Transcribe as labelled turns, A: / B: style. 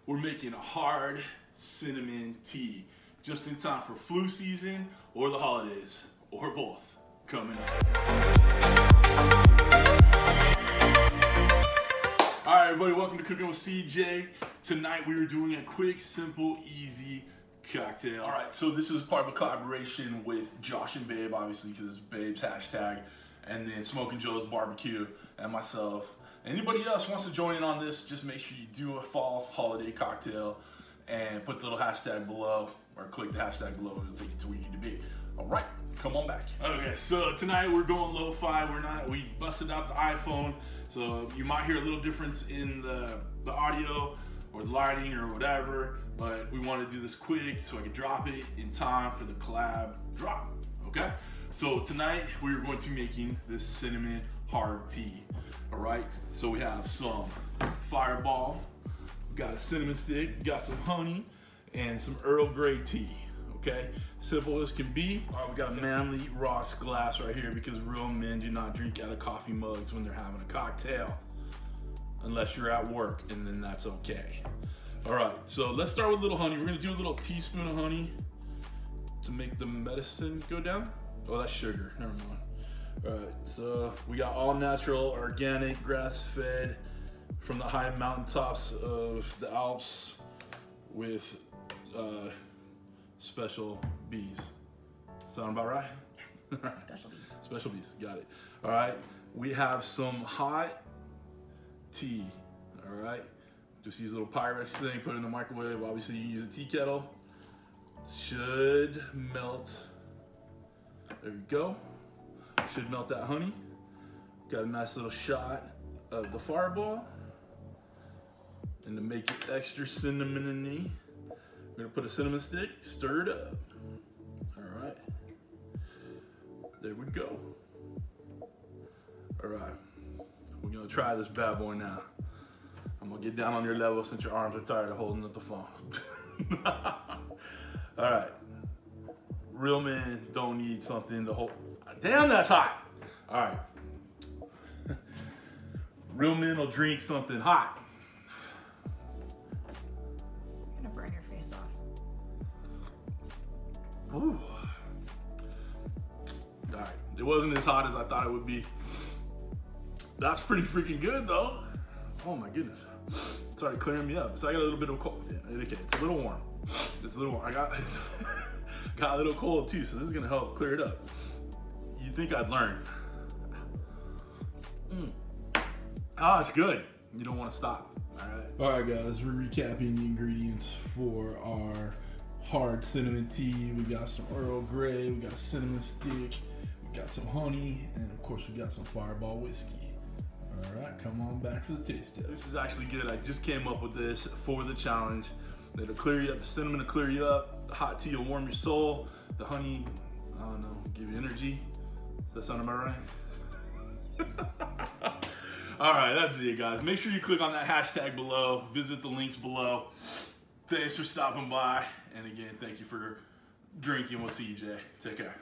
A: we're making a hard cinnamon tea just in time for flu season or the holidays, or both, coming up. All right, everybody, welcome to Cooking with CJ. Tonight we are doing a quick, simple, easy cocktail. All right, so this is part of a collaboration with Josh and Babe, obviously, because it's Babe's hashtag, and then Smokin Joe's Barbecue, and myself. Anybody else wants to join in on this, just make sure you do a fall holiday cocktail and put the little hashtag below, or click the hashtag below, and it'll take you to where you need to be. All right, come on back. Okay, so tonight we're going lo-fi. We busted out the iPhone, so you might hear a little difference in the audio or the lighting or whatever, but we want to do this quick so I can drop it in time for the collab drop, okay? So tonight we're going to be making this cinnamon hard tea, all right? So we have some Fireball, we got a cinnamon stick, we got some honey, and some Earl Grey tea, okay? Simple as can be. All right, we got a manly rocks glass right here because real men do not drink out of coffee mugs when they're having a cocktail, unless you're at work, and then that's okay. All right, so let's start with a little honey. We're gonna do a little teaspoon of honey to make the medicine go down. Oh, that's sugar, never mind. All right, so we got all natural, organic, grass-fed from the high mountaintops of the Alps with special bees. Sound about right?
B: Special bees.
A: Special bees, got it. All right, we have some hot tea, all right? Just use a little Pyrex thing, put it in the microwave. Obviously, you use a tea kettle. Should melt. There we go. Should melt that honey. Got a nice little shot of the Fireball. And to make it extra cinnamony, we're gonna put a cinnamon stick, stir it up. All right. There we go. All right. We're gonna try this bad boy now. I'm gonna get down on your level since your arms are tired of holding up the phone. All right. Real men don't need something to hold. Damn, that's hot. All right. Real men will drink something hot.
B: You're gonna burn your face off.
A: Ooh. All right. It wasn't as hot as I thought it would be. That's pretty freaking good, though. Oh my goodness. It started clearing me up. So I got a little bit of cold. Yeah, okay, it's a little warm. It's a little warm. I got a little cold too, so this is gonna help clear it up. You'd think I'd learn. Ah, it's good. You don't want to stop. All right, guys, we're recapping the ingredients for our hard cinnamon tea. We got some Earl Grey, we got a cinnamon stick, we got some honey, and of course we got some Fireball whiskey. All right, come on back for the taste test. This is actually good. I just came up with this for the challenge. It'll clear you up. The cinnamon will clear you up. The hot tea will warm your soul. The honey, I don't know, give you energy. Does that sound about right? All right, that's it, guys. Make sure you click on that hashtag below. Visit the links below. Thanks for stopping by. And again, thank you for drinking with CJ. Take care.